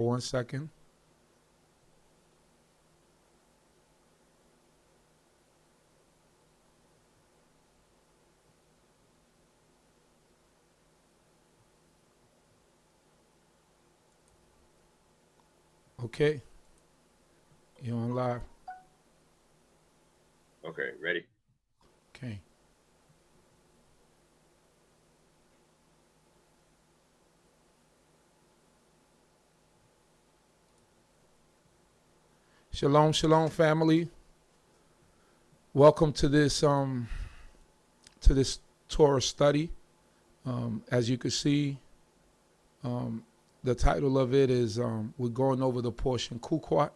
1 second. Okay. You're on live. Okay, ready? Okay. Shalom, shalom, family. Welcome to this Torah study. As you can see, the title of it is we're going over the portion Chuquat,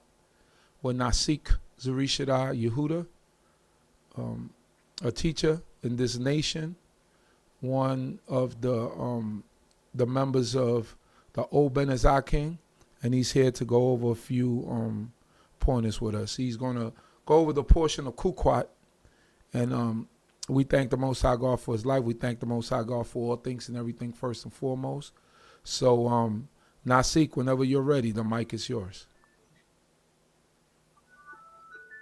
where Nasik, Zurishaddai, Yehudah, a teacher in this nation, one of the members of the old BINAH King, and he's here to go over a few pointers with us. He's going to go over the portion of Chuquat, and we thank the Most High God for his life. We thank the Most High God for all things and everything first and foremost. So, Nasik, whenever you're ready, the mic is yours.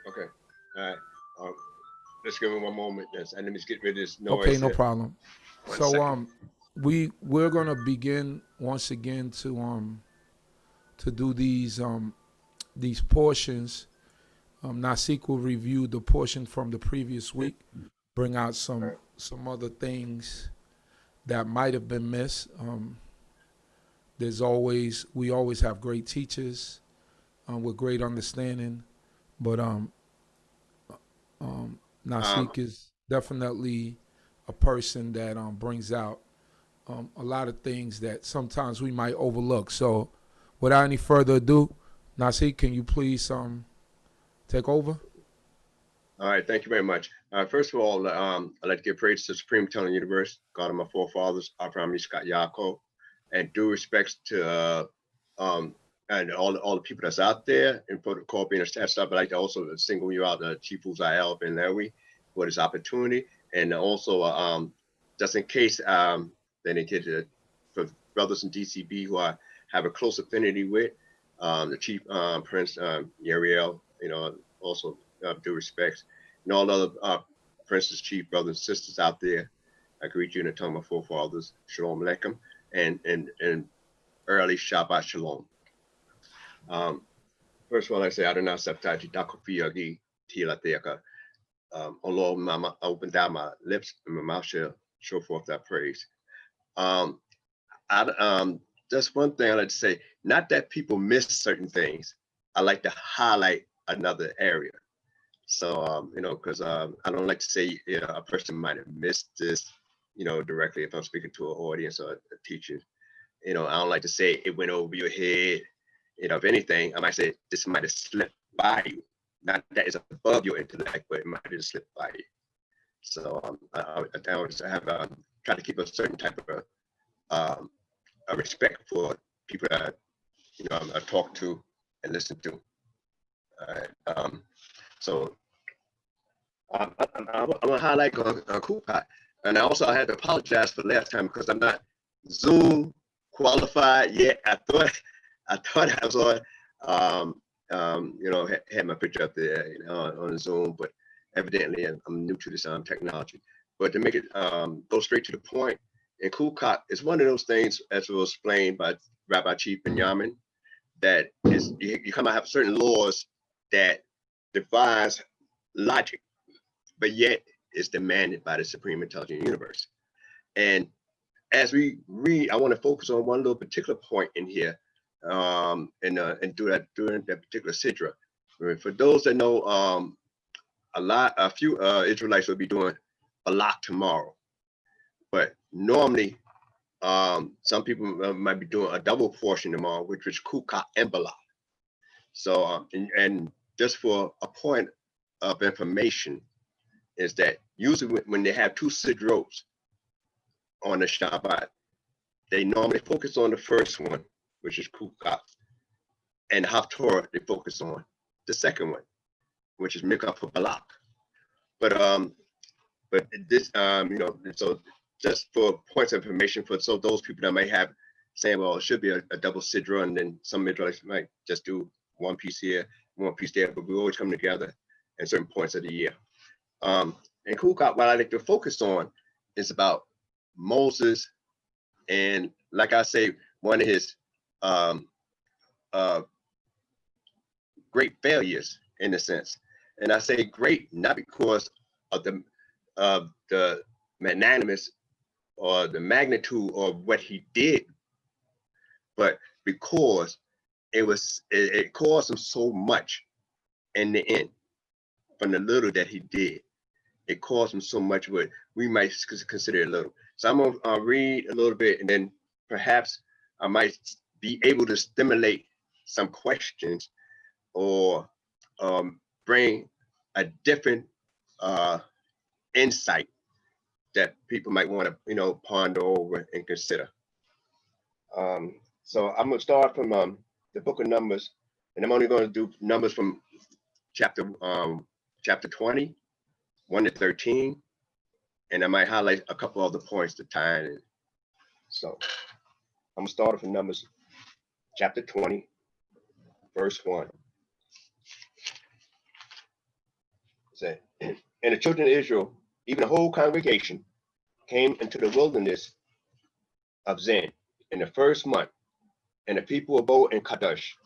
Okay. All right. Let's give me one moment. Yes, and let me just get rid of this noise. Okay, no problem. One so second. we're gonna begin once again to do these portions. Nasik will review the portion from the previous week, bring out some other things that might have been missed. We always have great teachers with great understanding, but Nasik is definitely a person that brings out a lot of things that sometimes we might overlook. So without any further ado, Nasik, can you please take over? All right, thank you very much. First of all, I'd like to give praise to the Supreme Telling Universe, God of my forefathers, Abraham, Yitzchak, Yaakov, and due respects to and all the people that's out there in protocol being a staff. I'd like to also single you out, Chief Uziel Ben Lewy, for this opportunity, and also just in case they didn't get it, for brothers in D.C.B. who I have a close affinity with, the Chief Prince Yariel, also due respects, and all other princes, chief brothers and sisters out there. I greet you in the tongue of my forefathers, Shalom Aleichem, and early Shabbat Shalom. First of all, I say, Adonai Sabtaji Dakofi Yagi Tilateka. Oh Lord, Mama, open down my lips and my mouth shall show forth that praise. Just one thing I like to say, not that people miss certain things. I like to highlight another area. So, because I don't like to say a person might have missed this, directly if I'm speaking to an audience or a teacher. I don't like to say it went over your head. If anything, I might say this might have slipped by you. Not that it's above your intellect, but it might have slipped by you. So I always have try to keep a certain type of a respect for people that I talk to and listen to. So I'm gonna highlight Chukat, and I also had to apologize for last time because I'm not Zoom qualified yet. I thought I was on, had my picture up there, on Zoom, but evidently I'm new to this technology. But to make it go straight to the point, in Chukat, it's one of those things, as was explained by Rabbi Chief Benjamin, that is you come out have certain laws that defies logic, but yet is demanded by the Supreme Intelligent Universe. And as we read, I want to focus on one little particular point in here, and do that during that particular sidra. For those that know, a few Israelites will be doing a lot tomorrow, but normally some people might be doing a double portion tomorrow, which is Chukat and Balak. So and just for a point of information, is that usually when they have two sidros on the Shabbat, they normally focus on the first one, which is Chukat, and Haftorah they focus on the second one, which is Mikvah for Balak. But this so just for points of information for those people that may have saying, well, it should be a double sidra, and then some Midrash might just do one piece here, one piece there, but we always come together at certain points of the year. And Chukat, what I like to focus on is about Moses, and like I say, one of his great failures in a sense. And I say great not because of the magnanimous or the magnitude of what he did, but because it caused him so much in the end from the little that he did. It caused him so much what we might consider a little. So I'm gonna read a little bit, and then perhaps I might be able to stimulate some questions or bring a different insight that people might want to, ponder over and consider. So I'm gonna start from the book of Numbers, and I'm only going to do Numbers from chapter 20, 1 to 13, and I might highlight a couple other points to tie in. So I'm gonna start from Numbers chapter 20, verse 1. Say, and the children of Israel, even the whole congregation, came into the wilderness of Zin in the first month, and the people abode in Kadesh.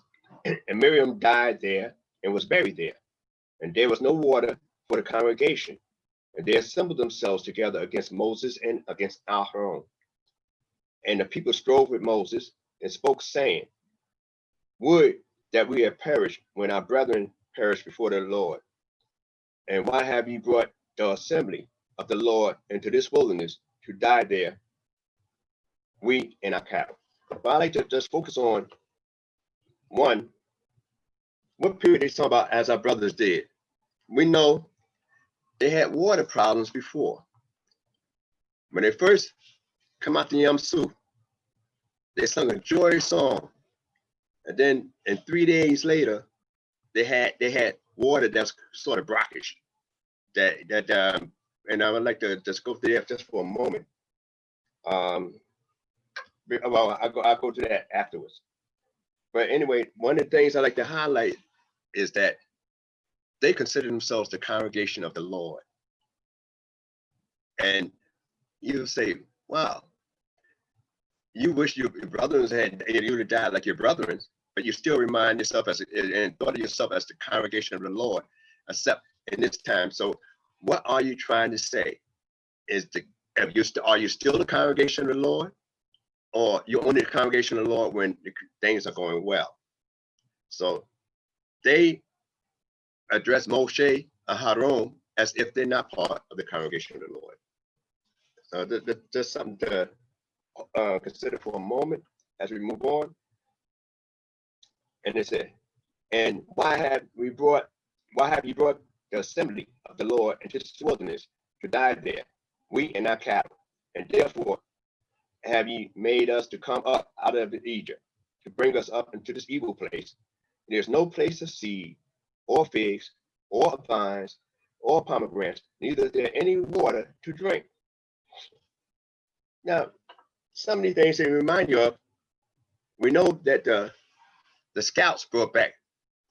And Miriam died there and was buried there. And there was no water for the congregation. And they assembled themselves together against Moses and against Aaron. And the people strove with Moses and spoke, saying, would that we had perished when our brethren perished before the Lord. And why have you brought the assembly of the Lord into this wilderness to die there, we and our cattle? But I like to just focus on one, what period they talk about as our brothers did. We know they had water problems before. When they first come out the Yam Su, they sung a joy song. And then 3 days later, they had water that's sort of brackish. And I would like to just go through that just for a moment. Well, I'll go to that afterwards. But anyway, one of the things I like to highlight is that they consider themselves the congregation of the Lord. And you say, wow, you wish your brothers you would have died like your brethren, but you still remind yourself and thought of yourself as the congregation of the Lord, except in this time. So what are you trying to say? Are you still the congregation of the Lord? Or you're only the congregation of the Lord when things are going well? So they address Moshe and Aaron as if they're not part of the congregation of the Lord. Just something to consider for a moment as we move on. And they said, and why have you brought the assembly of the Lord into this wilderness to die there, we and our cattle? And therefore have ye made us to come up out of Egypt, to bring us up into this evil place. There's no place of seed, or figs, or vines, or pomegranates, neither is there any water to drink. Now, some of these things they remind you of, we know that the scouts brought back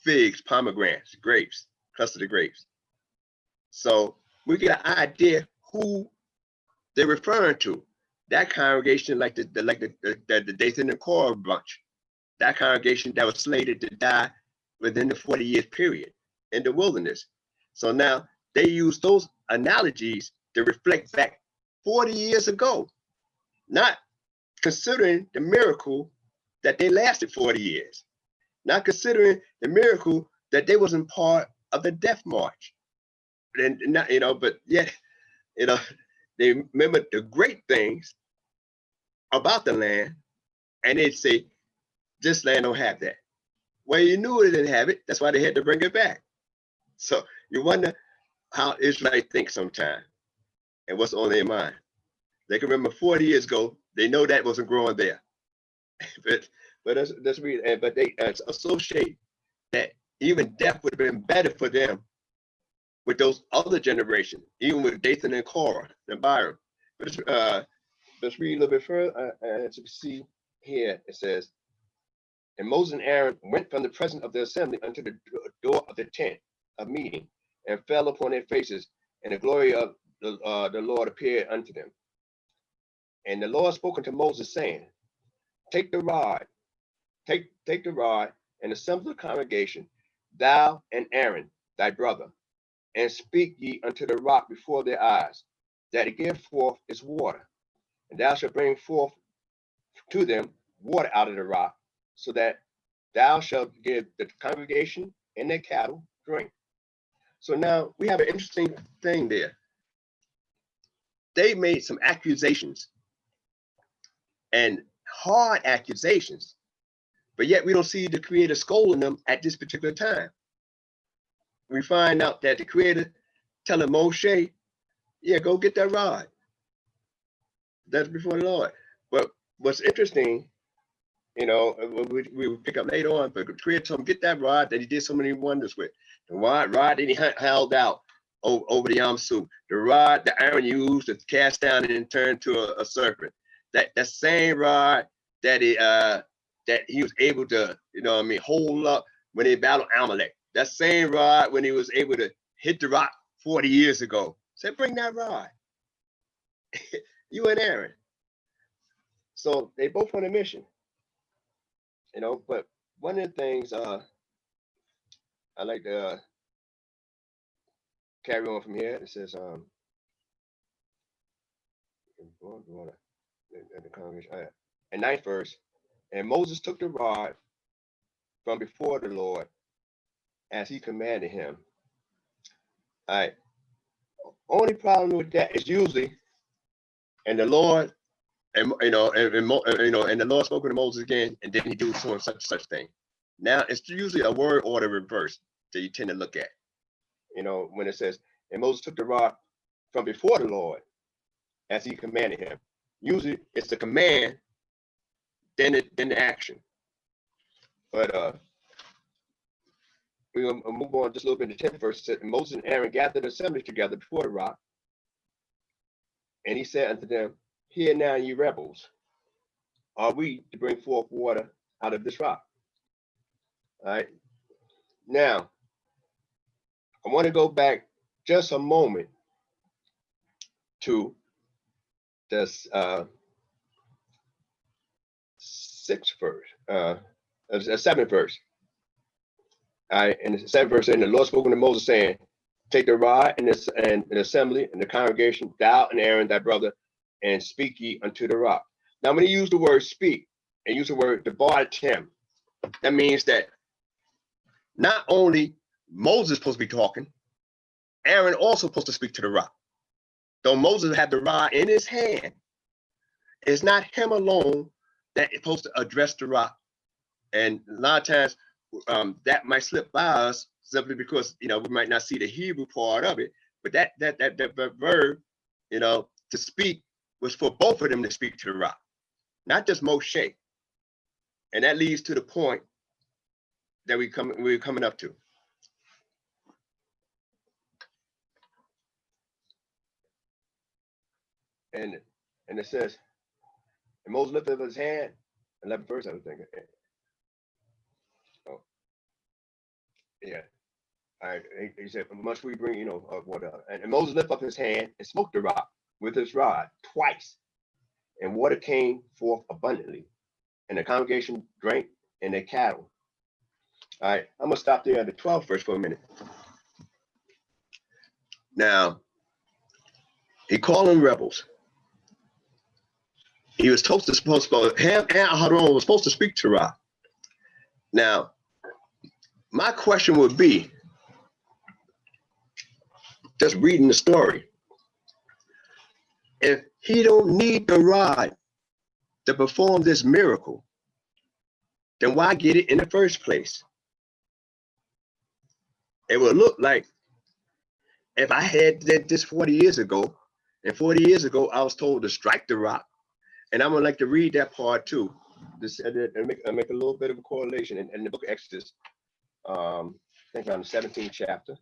figs, pomegranates, grapes, custard grapes. So we get an idea who they're referring to. That congregation, like the Dathan and Korah bunch, that congregation that was slated to die within the 40 years period in the wilderness. So now they use those analogies to reflect back 40 years ago, not considering the miracle that they lasted 40 years, not considering the miracle that they wasn't part of the death march. And not, but yet, they remember the great things about the land, and they'd say, this land don't have that. Well, you knew it didn't have it. That's why they had to bring it back. So you wonder how Israelites think sometimes and what's on their mind. They can remember 40 years ago, they know that wasn't growing there. but that's read, but they associate that even death would have been better for them with those other generations, even with Dathan and Korah and Byron. But let's read a little bit further as you see here it says, and Moses and Aaron went from the presence of the assembly unto the door of the tent of meeting, and fell upon their faces, and the glory of the Lord appeared unto them. And the Lord spoke unto Moses, saying, take the rod, take the rod, and assemble the congregation, thou and Aaron thy brother, and speak ye unto the rock before their eyes, that it give forth its water. And thou shalt bring forth to them water out of the rock, so that thou shalt give the congregation and their cattle drink. So now we have an interesting thing there. They made some accusations, and hard accusations, but yet we don't see the Creator scolding them at this particular time. We find out that the Creator telling Moshe, yeah, go get that rod. That's before the Lord. But what's interesting, we will pick up later on, but the Creator told him, get that rod that he did so many wonders with. The rod that he held out over the Yam Suf. The rod that Aaron used to cast down and turn to a serpent. That same rod that he was able to, hold up when they battled Amalek. That same rod when he was able to hit the rock 40 years ago. Said, bring that rod. You and Aaron. So they both on a mission. But one of the things I like to carry on from here, it says, the congregation, and 9th verse, and Moses took the rod from before the Lord as he commanded him. All right. Only problem with that is usually, and the Lord, and the Lord spoke to Moses again, and then he do such thing. Now it's usually a word order reverse that you tend to look at. When it says, and Moses took the rod from before the Lord as he commanded him. Usually it's the command, then the action. But we'll move on just a little bit to 10th verse. It said, Moses and Aaron gathered the assembly together before the rock, and he said unto them, hear now, ye rebels, are we to bring forth water out of this rock? All right. Now, I want to go back just a moment to this 6th verse, 7th verse. All right, and the 7th verse, and the Lord spoke to Moses, saying, take the rod and the assembly and the congregation, thou and Aaron thy brother, and speak ye unto the rock. Now, when he used the word speak and use the word debar-tem, that means that not only Moses is supposed to be talking, Aaron also supposed to speak to the rock. Though Moses had the rod in his hand, it's not him alone that is supposed to address the rock. And a lot of times that might slip by us simply because we might not see the Hebrew part of it. But that verb, to speak was for both of them to speak to the rock, not just Moshe. And that leads to the point that we're coming up to. And it says, and Moses lifted up his hand, 11th verse, I was thinking. Oh, yeah. All right. He said, must we bring, water? And Moses lifted up his hand and smote the rock with his rod twice, and water came forth abundantly, and the congregation drank, and their cattle. All right, I'm gonna stop there at the 12th verse for a minute. Now, he called them rebels. He was supposed to him and Aharon was supposed to speak to Ra. Now, my question would be, just reading the story, if he don't need the rod to perform this miracle, then why get it in the first place? It would look like if I had this 40 years ago, and 40 years ago I was told to strike the rock, and I'm gonna like to read that part too, and make a little bit of a correlation in the book of Exodus, I think around the 17th chapter.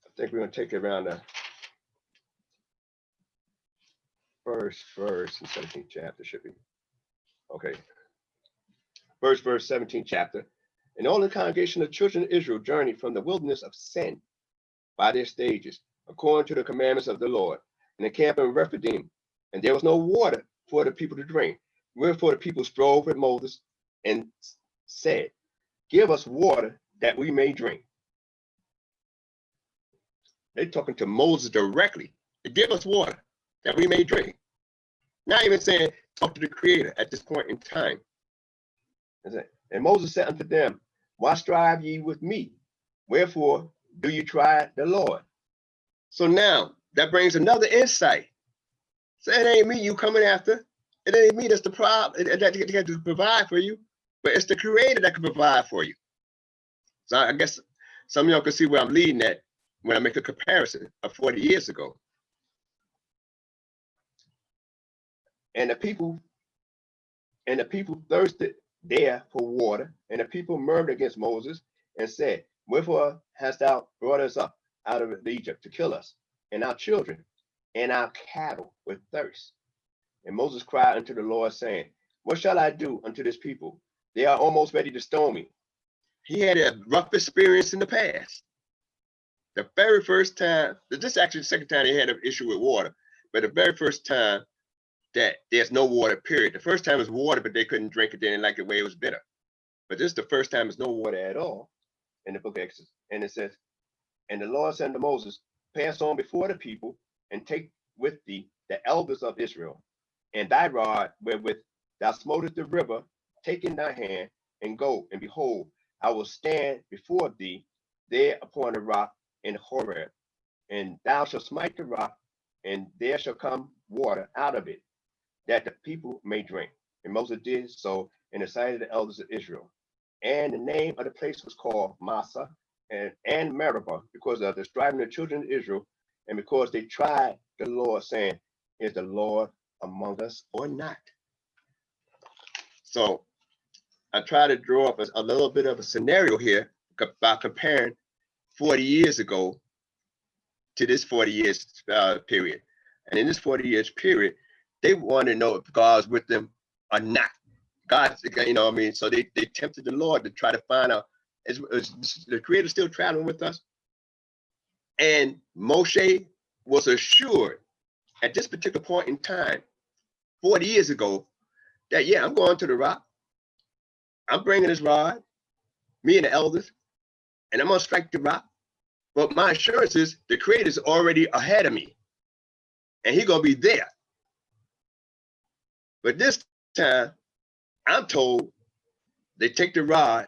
I think we're gonna take it around the first verse in 17th chapter should be. Okay. First verse, 17th chapter. And all the congregation of children of Israel journeyed from the wilderness of sin by their stages, according to the commandments of the Lord, and encamped in Rephidim. And there was no water for the people to drink. Wherefore the people strove with Moses and said, give us water that we may drink. They're talking to Moses directly. Give us water that we may drink. Not even saying talk to the Creator at this point in time. And Moses said unto them, why strive ye with me? Wherefore do you try the Lord? So now that brings another insight. So it ain't me you coming after. It ain't me that's the problem that got to provide for you, but it's the Creator that can provide for you. So I guess some of y'all can see where I'm leading at when I make a comparison of 40 years ago. And the people thirsted there for water, and the people murmured against Moses and said, wherefore hast thou brought us up out of Egypt to kill us and our children and our cattle with thirst? And Moses cried unto the Lord, saying, what shall I do unto this people? They are almost ready to stone me. He had a rough experience in the past. The very first time, this is actually the second time he had an issue with water, but the very first time that there's no water, period. The first time was water, but they couldn't drink it. They didn't like the way it was bitter. But this is the first time there's no water at all in the book of Exodus. And it says, and the Lord said to Moses, pass on before the people and take with thee the elders of Israel, and thy rod wherewith thou smotest the river, take in thy hand, and go, and behold, I will stand before thee there upon the rock in Horeb, and thou shalt smite the rock, and there shall come water out of it, that the people may drink. And Moses did so in the sight of the elders of Israel. And the name of the place was called Massah and Meribah, because of the striving of the children of Israel, and because they tried the Lord, saying, is the Lord among us or not? So I try to draw up a little bit of a scenario here by comparing 40 years ago to this 40 years period. And in this 40 years period, they want to know if God's with them or not. God's, you know what I mean? So they tempted the Lord to try to find out, is the Creator still traveling with us? And Moshe was assured at this particular point in time, 40 years ago, that, yeah, I'm going to the rock. I'm bringing this rod, me and the elders, and I'm going to strike the rock. But my assurance is the Creator's already ahead of me, and he's going to be there. But this time, I'm told they take the rod,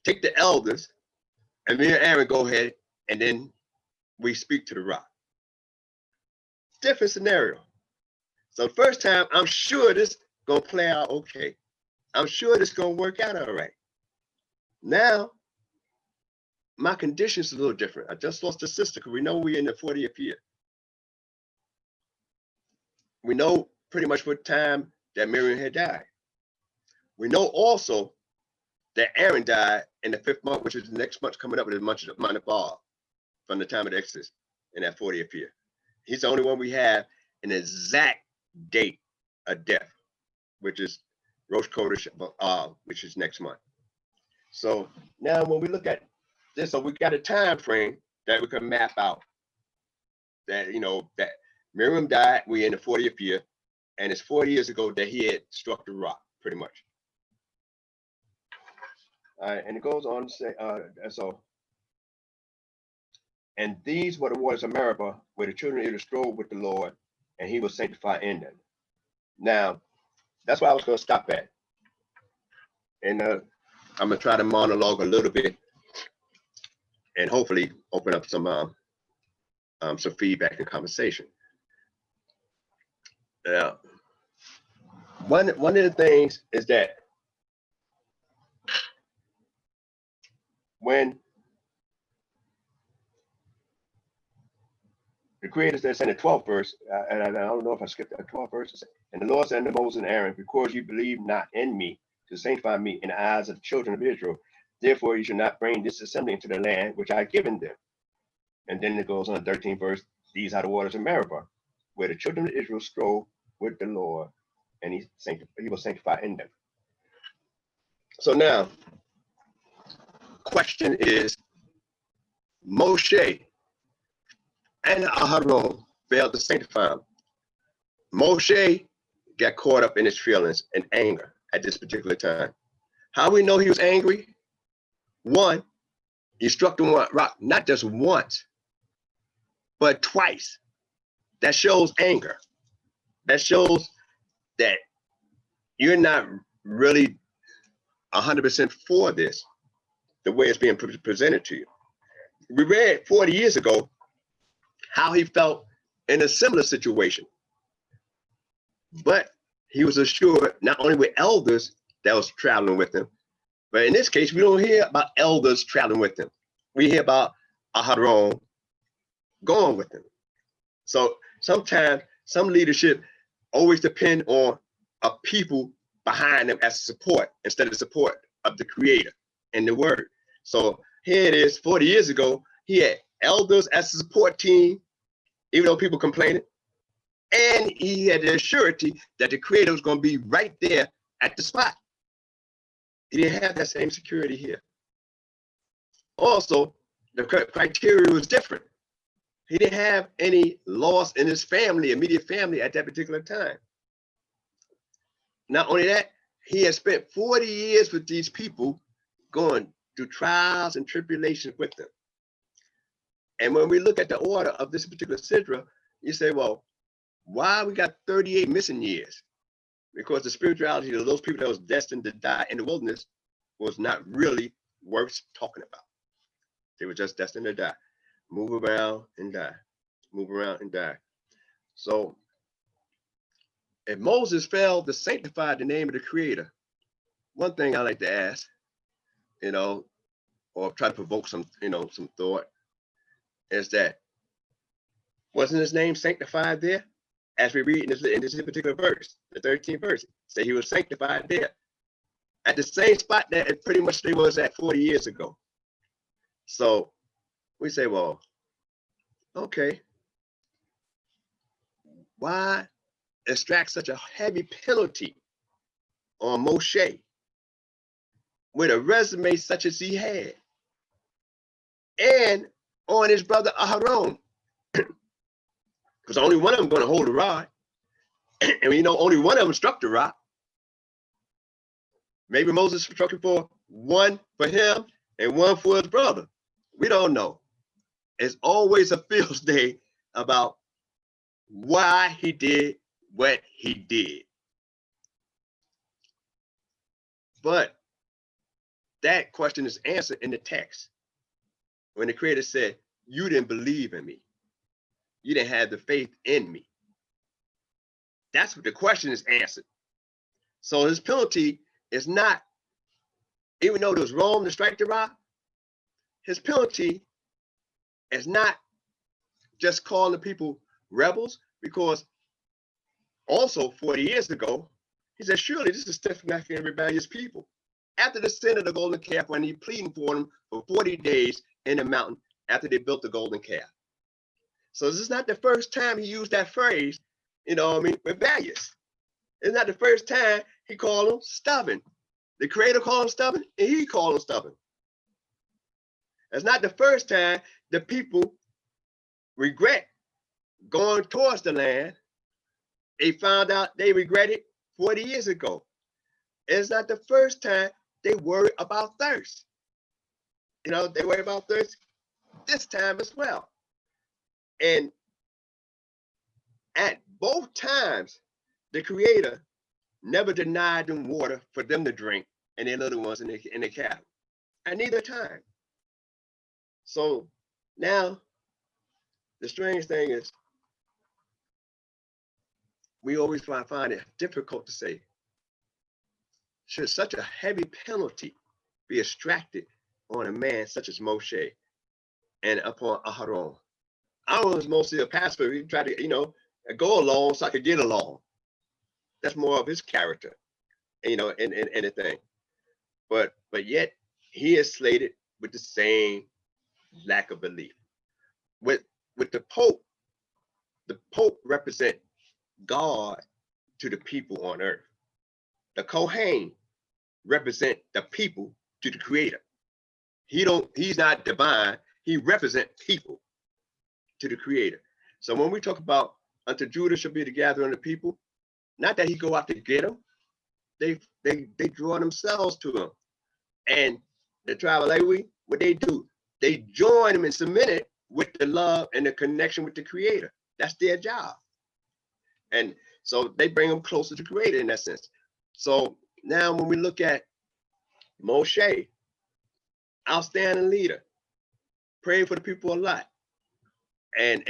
take the elders, and me and Aaron go ahead, and then we speak to the rock. Different scenario. So first time, I'm sure this gonna play out okay. I'm sure this gonna work out all right. Now, my condition's a little different. I just lost a sister because we know we're in the 40th year. We know pretty much what time that Miriam had died. We know also that Aaron died in the 5th month, which is the next month coming up with a month of Meribah from the time of the Exodus in that 40th year. He's the only one we have an exact date of death, which is Rosh Chodesh, which is next month. So now when we look at this, so we got a time frame that we can map out that, you know, that Miriam died, we're in the 40th year, and it's 40 years ago that he had struck the rock, pretty much. All right, and it goes on to say, and these were the waters of Meribah, where the children of Israel strove with the Lord, and he was sanctified in them. Now, that's where I was going to stop at. And I'm going to try to monologue a little bit and hopefully open up some feedback and conversation. Now, one of the things is that when the Creator says in the 12th verse, and I don't know if I skipped that 12th verse, and the Lord said to Moses and Aaron, because you believe not in me to sanctify me in the eyes of the children of Israel, therefore you should not bring this assembly into the land which I have given them. And then it goes on the 13th verse, these are the waters of Meribah. where the children of Israel strove with the Lord, and he was sanctified in them. So now, question is, Moshe and Aharon failed to sanctify him. Moshe got caught up in his feelings and anger at this particular time. How we know he was angry? One, he struck the rock not just once, but twice. That shows anger. That shows that you're not really 100% for this, the way it's being presented to you. We read 40 years ago how he felt in a similar situation. But he was assured not only with elders that was traveling with him, but in this case, we don't hear about elders traveling with him. We hear about Aharon going with him. So sometimes some leadership always depend on a people behind them as support instead of support of the creator and the word. So here it is, 40 years ago, he had elders as a support team, even though people complaining. And he had the surety that the creator was going to be right there at the spot. He didn't have that same security here. Also, the criteria was different. He didn't have any loss in his family, immediate family at that particular time. Not only that, he had spent 40 years with these people going through trials and tribulations with them. And when we look at the order of this particular sidra, you say, well, why we got 38 missing years? Because the spirituality of those people that was destined to die in the wilderness was not really worth talking about. They were just destined to die. Move around and die. Move around and die. So if Moses failed to sanctify the name of the creator, one thing I like to ask, or try to provoke some thought, is that wasn't his name sanctified there? As we read in this particular verse, the 13th verse, say he was sanctified there at the same spot that pretty much they was at 40 years ago. So we say, well, okay, why extract such a heavy penalty on Moshe with a resume such as he had, and on his brother Aharon? Because only one of them going to hold the rod. And we know only one of them struck the rock. Maybe Moses struck it for one for him and one for his brother. We don't know. It's always a field day about why he did what he did. But that question is answered in the text. When the creator said, you didn't believe in me. You didn't have the faith in me. That's what the question is answered. So his penalty is not, even though it was wrong to strike the rock, his penalty is not just calling the people rebels, because also 40 years ago, he said, surely this is stiff-necked and rebellious people. After the sin of the golden calf, when he pleading for them for 40 days in the mountain after they built the golden calf. So this is not the first time he used that phrase, rebellious. It's not the first time he called them stubborn. The creator called them stubborn, and he called them stubborn. It's not the first time the people regret going towards the land. They found out they regretted 40 years ago. It's not the first time they worry about thirst. They worry about thirst this time as well. And at both times, the creator never denied them water for them to drink and their little ones in the cabin, at neither time. So now, the strange thing is, we always find it difficult to say, should such a heavy penalty be extracted on a man such as Moshe and upon Aharon? Aaron was mostly a pastor. He tried to, go along so I could get along. That's more of his character, and the thing. But yet he is slated with the same lack of belief. With the Pope, the Pope represent God to the people on earth. The Kohen represent the people to the Creator. He's not divine. He represents people to the Creator. So when we talk about unto Judah shall be the gathering of the people, not that he go out to get them, they draw themselves to him. And the tribe of Levi, what they do, they join them and submit it with the love and the connection with the Creator. That's their job. And so they bring them closer to the Creator in that sense. So now when we look at Moshe, outstanding leader, praying for the people a lot, and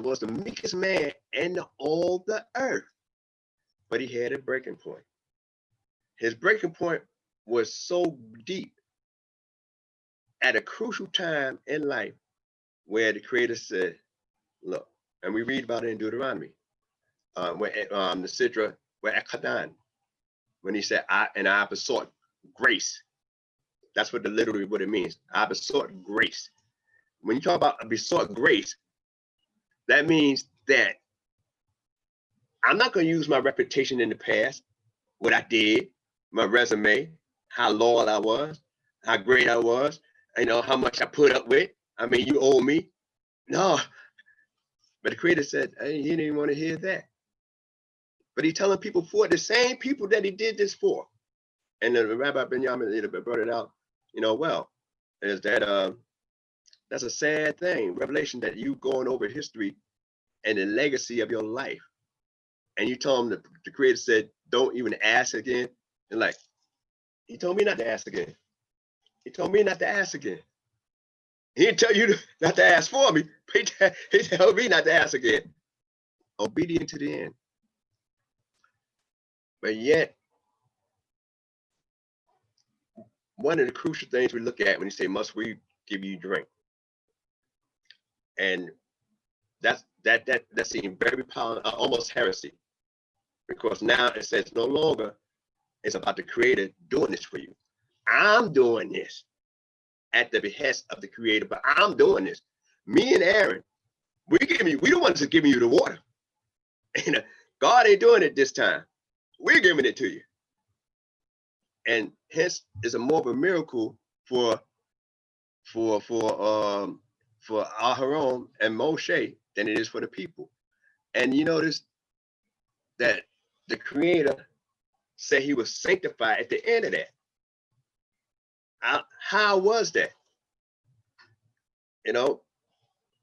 was the meekest man in all the earth, but he had a breaking point. His breaking point was so deep at a crucial time in life where the Creator said, look, and we read about it in Deuteronomy, where the Sidra, where Akadan, when he said, I besought grace. That's what literally what it means. I besought grace. When you talk about besought grace, that means that I'm not going to use my reputation in the past, what I did, my resume, how loyal I was, how great I was, how much I put up with. I mean, you owe me. No. But the Creator said, hey, he didn't even want to hear that. But he's telling people for the same people that he did this for. And the Rabbi Benjamin brought it out, well, is that that's a sad thing, revelation, that you going over history and the legacy of your life. And you told him, the Creator said, don't even ask again. And like, he told me not to ask again. He told me not to ask again. He didn't tell you not to ask for me. He told me not to ask again. Obedient to the end. But yet, one of the crucial things we look at when you say, must we give you drink? And that seems very powerful, almost heresy. Because now it says no longer it's about the Creator doing this for you. I'm doing this at the behest of the Creator, but I'm doing this. Me and Aaron, we the ones that's giving you the water. And God ain't doing it this time. We're giving it to you. And hence it's a more of a miracle for Aharon and Moshe than it is for the people. And you notice that the Creator said he was sanctified at the end of that. How was that?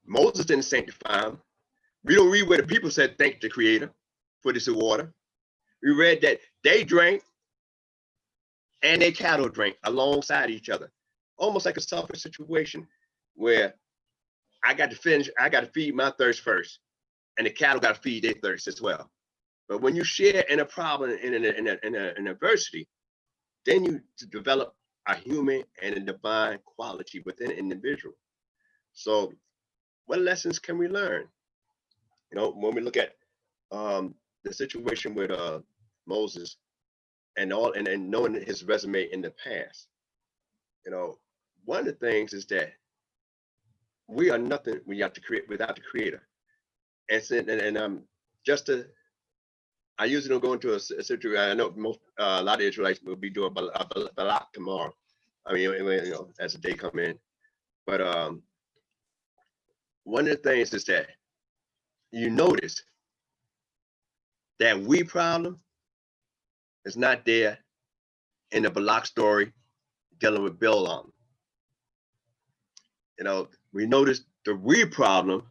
Moses didn't sanctify him. We don't read where the people said, thank the Creator for this water. We read that they drank and their cattle drank alongside each other. Almost like a selfish situation where I got to feed my thirst first, and the cattle got to feed their thirst as well. But when you share in a problem, in an adversity, then you develop a human and a divine quality within an individual. So what lessons can we learn? When we look at the situation with Moses and knowing his resume in the past, one of the things is that we are nothing we have to create without the Creator. I usually don't go into a situation. I know a lot of Israelites will be doing Balak tomorrow. I mean, as the day come in. But one of the things is that you notice that we problem is not there in the Balak story dealing with Balaam. We notice the we problem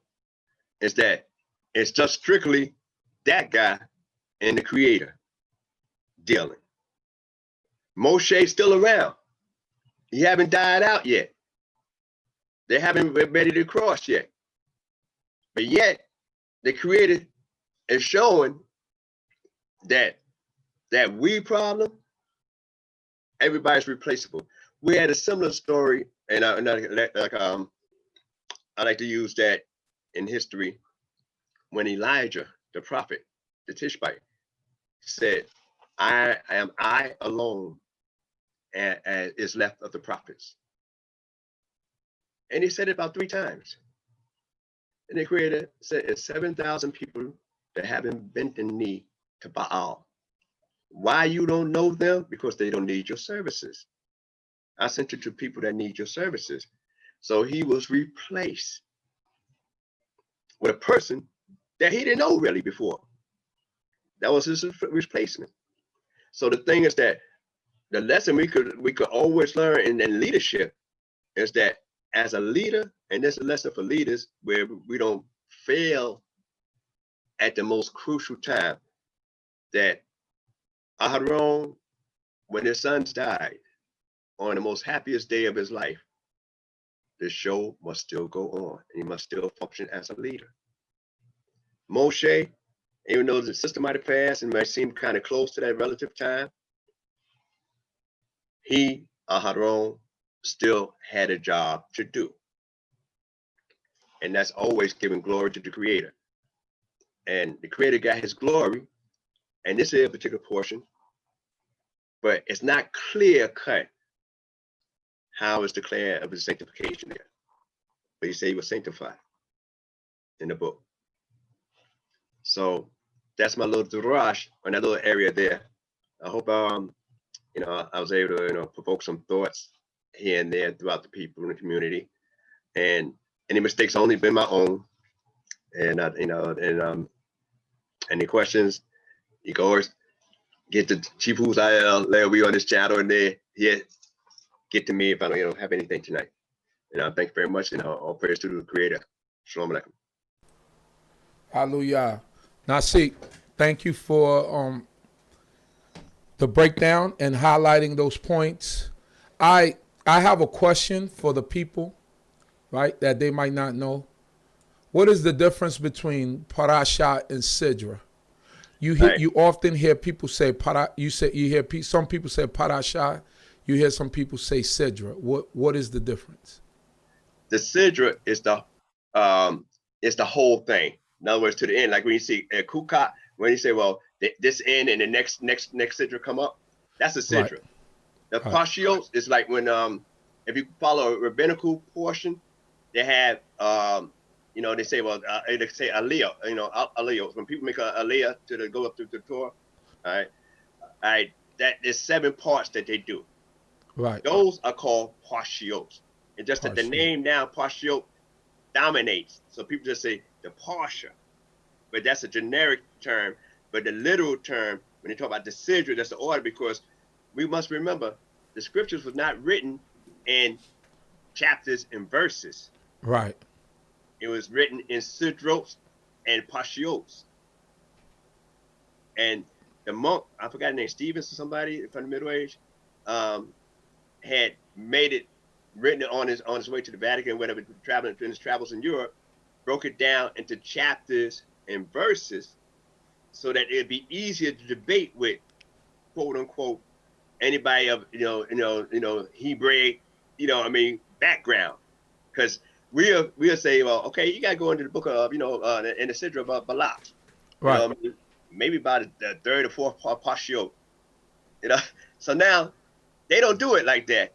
is that it's just strictly that guy and the Creator dealing. Moshe's still around. He haven't died out yet. They haven't been ready to cross yet. But yet, the Creator is showing that we problem, everybody's replaceable. We had a similar story, and I like to use that in history when Elijah, the prophet, the Tishbite, said, I am alone and is left of the prophets. And he said it about 3 times. And they created 7,000 people that haven't bent the knee to Baal. Why you don't know them? Because they don't need your services. I sent you to people that need your services. So he was replaced with a person that he didn't know really before. That was his replacement. So the thing is that the lesson we could always learn in leadership is that as a leader, and this is a lesson for leaders where we don't fail at the most crucial time, that Aharon, when his sons died on the most happiest day of his life, the show must still go on, and he must still function as a leader. Moshe, even though the sister might have passed and might seem kind of close to that relative time, he, Aharon, still had a job to do. And that's always giving glory to the Creator. And the Creator got his glory, and this is a particular portion, but it's not clear cut how it's declared of his sanctification there. But he said he was sanctified in the book. So that's my little drush on that little area there. I hope I was able to provoke some thoughts here and there throughout the people in the community. And any mistakes only been my own. And any questions, you can always get the Chief Who's Larry, we on this channel, and there, yeah, get to me if I don't have anything tonight. Thank you very much, and all praise to the Creator. Shalom Aleichem. Hallelujah. Nasik, thank you for the breakdown and highlighting those points. I have a question for the people, right, that they might not know. What is the difference between Parasha and Sidra? You often hear people say some people say Parasha, you hear some people say Sidra. What is the difference? The Sidra is the whole thing. In other words, to the end, like when you see Chukat, when you say, well, this end and the next Sidra come up, that's a Sidra. Right. The Parshios is like when if you follow a rabbinical portion, they have they say, well, they say aliyah, aliyah. When people make a aliyah to go up to the torah, all right, that there's 7 parts that they do. Right. Those are called parshios. And just that the name now, parshiot, dominates. So people just say the parsha, but that's a generic term. But the literal term, when they talk about the sidra, that's the order, because we must remember the scriptures was not written in chapters and verses. Right. It was written in sidros and parshios. And the monk, I forgot his name, Stevens or somebody from the Middle Age, had made it written on his way to the Vatican, whatever, traveling in his travels in Europe, broke it down into chapters and verses so that it'd be easier to debate with, quote unquote, anybody of Hebrew, background. Because we'll say, well, okay, you gotta go into the book of in the Sidra of Balak. Right. Maybe about the 3rd or 4th parshiot. So now they don't do it like that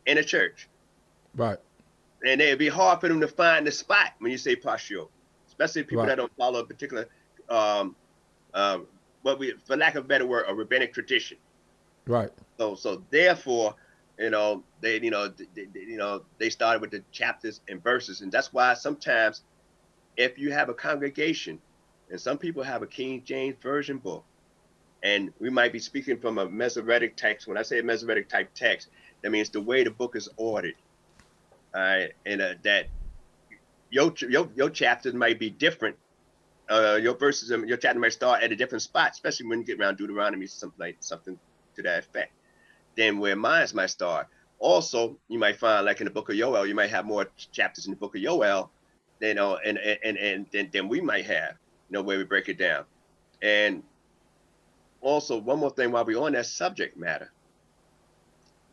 in a church. Right. And it'd be hard for them to find the spot when you say parshiot, especially people that don't follow a particular, for lack of a better word, a rabbinic tradition. Right. So therefore, they started with the chapters and verses, and that's why sometimes, if you have a congregation, and some people have a King James Version book, and we might be speaking from a Masoretic text. When I say a Masoretic type text, that means the way the book is ordered. And that your chapters might be different. Your verses, your chapter might start at a different spot, especially when you get around Deuteronomy, something to that effect, than where mine might start. Also, you might find, like in the book of Yoel, you might have more chapters in the book of Yoel than we might have, where we break it down. And also, one more thing while we're on that subject matter,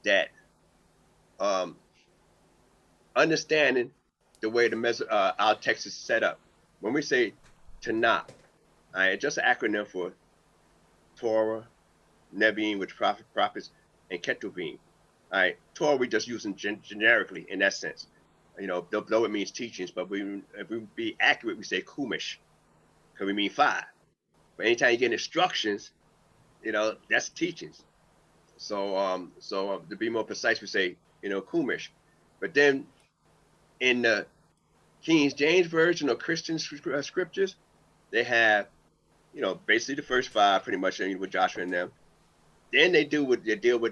that understanding the way our text is set up. When we say Tanakh, just an acronym for Torah, Nevi'im, which prophets, and Ketuvim. Torah we just using generically in that sense. You know, though it means teachings, but if we be accurate, we say kumish, because we mean 5. But anytime you get instructions, you know, that's teachings. So to be more precise, we say, you know, kumish. But then in the King James version or Christian scriptures, they have, you know, basically the first 5 pretty much with Joshua and them. Then they deal with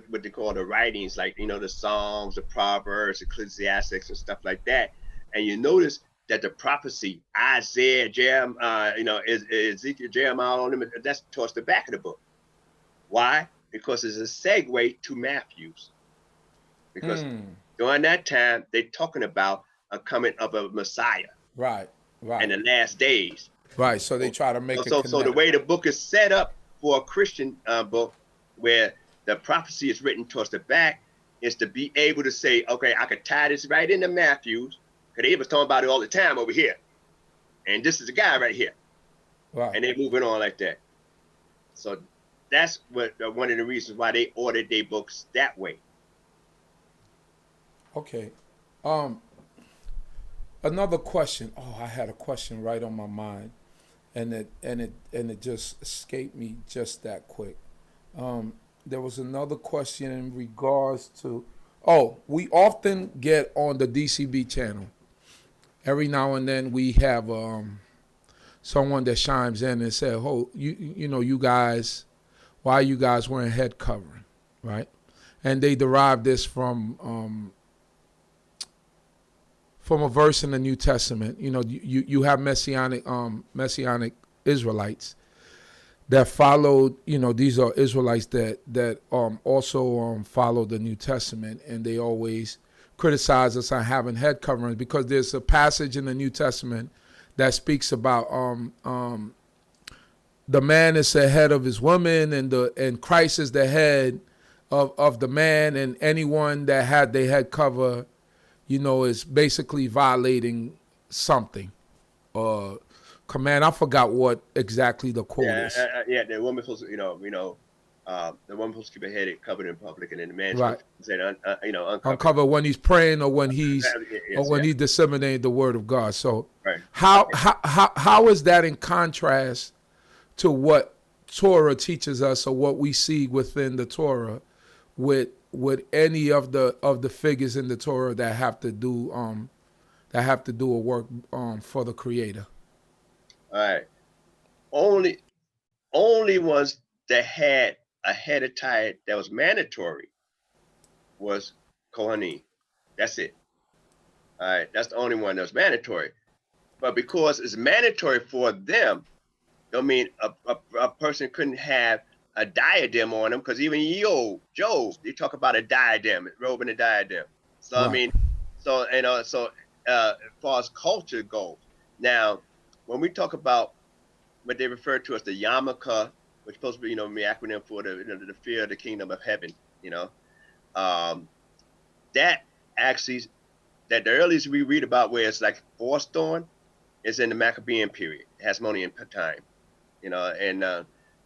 what they call the writings, like, you know, the Psalms, the Proverbs, Ecclesiastics, and stuff like that. And you notice that the prophecy, Isaiah, Jeremiah, you know, Ezekiel, Jeremiah, on them, that's towards the back of the book. Why? Because it's a segue to Matthew's. Because during that time, they're talking about a coming of a Messiah. Right. And the last days. Right. So they try to make it. So the way the book is set up for a Christian book, where the prophecy is written towards the back, is to be able to say, okay, I could tie this right into Matthew's, because they was talking about it all the time over here. And this is the guy right here. Right. And they're moving on like that. So that's what one of the reasons why they ordered their books that way. Okay. Another question. Oh, I had a question right on my mind, and it just escaped me just that quick. There was another question in regards to, we often get on the D.C.B channel. Every now and then we have someone that chimes in and says, "Oh, you know, you guys, why are you guys wearing head covering, right?" And they derive this from a verse in the New Testament. You know, you have messianic Israelites that followed, you know, these are Israelites that also follow the New Testament, and they always criticize us on having head coverings, because there's a passage in the New Testament that speaks about the man is the head of his woman, and Christ is the head of the man, and anyone that had their head cover, you know, is basically violating something. Command, I forgot what exactly the quote is. The woman supposed to, the woman supposed to keep her head covered in public, and then the man right. Said, uncover when he's praying or when he's he's disseminating the word of God. So right. How is that in contrast to what Torah teaches us, or what we see within the Torah with any of the figures in the Torah that have to do a work for the Creator? All right. Only ones that had a head attire that was mandatory was Kohanim. That's it. All right. That's the only one that was mandatory. But because it's mandatory for them, I mean, a person couldn't have a diadem on them, because even Job, they talk about a diadem, robe and a diadem. So right. I mean, so as far as culture goes, now when we talk about what they refer to as the yarmulke, which is supposed to be, the acronym for the fear of the kingdom of heaven, that actually, that the earliest we read about where it's like forced on is in the Maccabean period, Hasmonean time,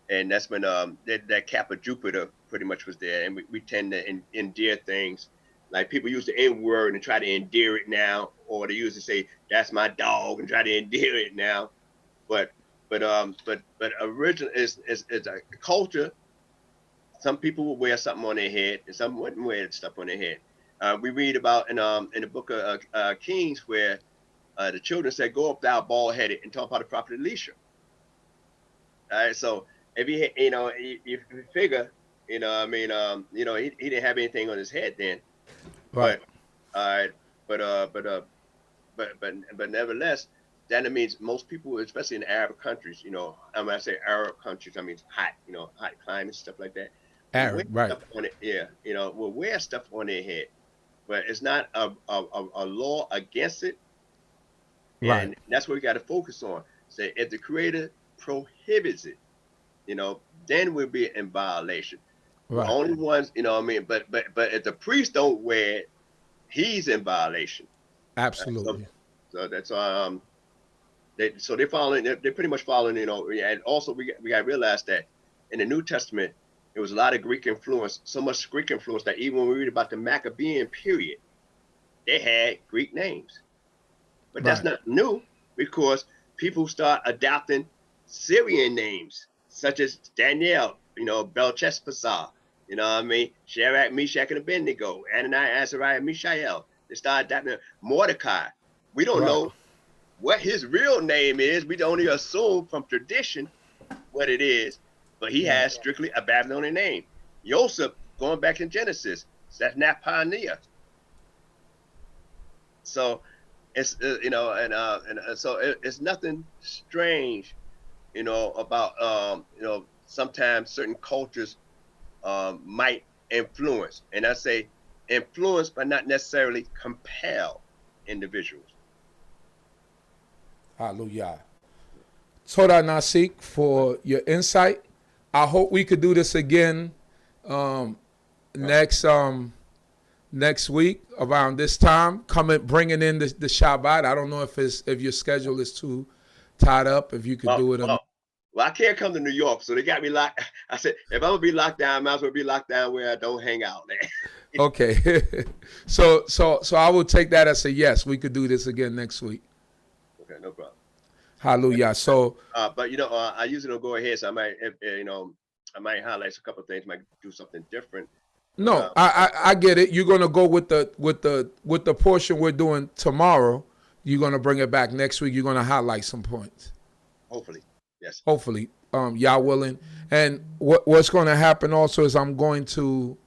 and that's when that cap of Jupiter pretty much was there, and we tend to endear things. Like people use the N word and try to endear it now, or they usually say that's my dog and try to endear it now. But original is a culture. Some people will wear something on their head, and some wouldn't wear stuff on their head. We read about in the book of Kings where the children said, "Go up thou bald headed," and talk about the prophet Elisha. All right, so if you you figure, he didn't have anything on his head then. Right. But nevertheless, that means most people, especially in Arab countries, when I say Arab countries, I mean hot, hot climate, stuff like that. Arab, right? On it, will wear stuff on their head, but it's not a law against it. Right. And that's what we got to focus on. Say if the Creator prohibits it, then we'll be in violation. Right. The only ones, but if the priest don't wear it, he's in violation. Absolutely. So that's they're following. They're pretty much following. And also we got to realize that in the New Testament there was a lot of Greek influence. So much Greek influence that even when we read about the Maccabean period, they had Greek names. But that's Right. not new, because people start adopting Syrian names, such as Daniel, Belteshazzar, you know what I mean? Shadrach, Meshach, and Abednego, Ananias, Azariah, Mishael. They start adopting Mordecai. We don't Right. know what his real name is. We only assume from tradition what it is, but he Right. has strictly a Babylonian name. Joseph, going back in Genesis, that's not Pioneer. So it's so it's nothing strange, about sometimes certain cultures might influence, and I say influence, but not necessarily compel individuals. Hallelujah. Toda Nasik for your insight. I hope we could do this again um, next next week around this time. Bringing in the Shabbat. I don't know if your schedule is too tied up. If you could Well, do it. well, well, I can't come to New York, so they got me locked. I said, if I'm gonna be locked down, I might as well be locked down where I don't hang out. Okay. So I will take that as a yes. We could do this again next week. Okay, no problem. Hallelujah. So, But I usually don't go ahead, so I might, I might highlight a couple of things, might do something different. But no, I get it. You're gonna go with the portion we're doing tomorrow. You're gonna bring it back next week. You're gonna highlight some points. hopefully, yes. Hopefully, Yah willing. And what's gonna happen also is I'm going to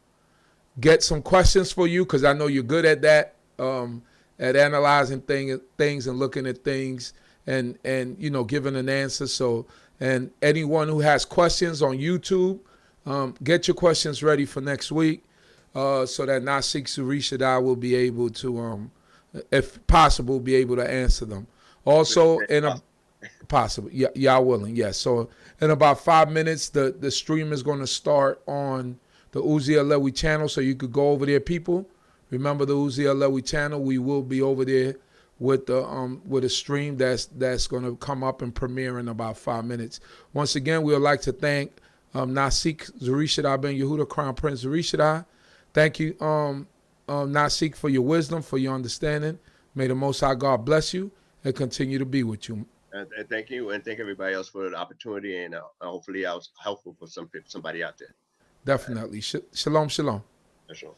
get some questions for you, because I know you're good at that, at analyzing things and looking at things, and giving an answer. So, and anyone who has questions on YouTube, get your questions ready for next week, so that Nasik Zurishaddai will be able to, if possible, be able to answer them. Also, in a possible, Yah willing, yes. So in about 5 minutes, the stream is going to start on the Uzi Alewi channel, so you could go over there, people. Remember the Uzi Alewi channel. We will be over there with a stream that's going to come up and premiere in about 5 minutes. Once again, we would like to thank Nasik Zurishaddai ben Yehudah, Crown Prince Zurishaddai. Thank you, Nasik, for your wisdom, for your understanding. May the Most High God bless you and continue to be with you. And thank you, and thank everybody else for the opportunity, and hopefully I was helpful for somebody out there. Definitely. Shalom, shalom. Sure.